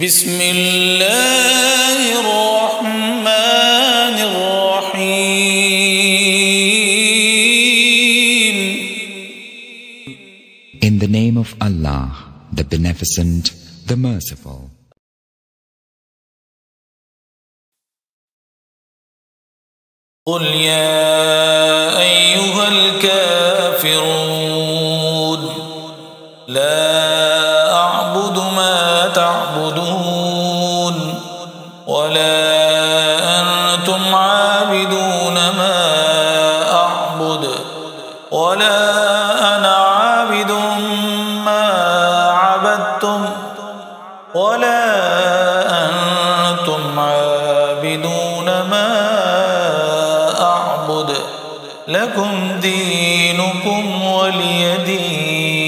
بسم الله الرحمن الرحيم. In the name of Allah, the Beneficent, the Merciful. قل يا أيها الكافرون لا أعبد ما تعبدون ولا أنتم عابدون ما أعبد ولا أنا عابد ما عبدتم ولا أنتم عابدون ما أعبد لكم دينكم ولي دين.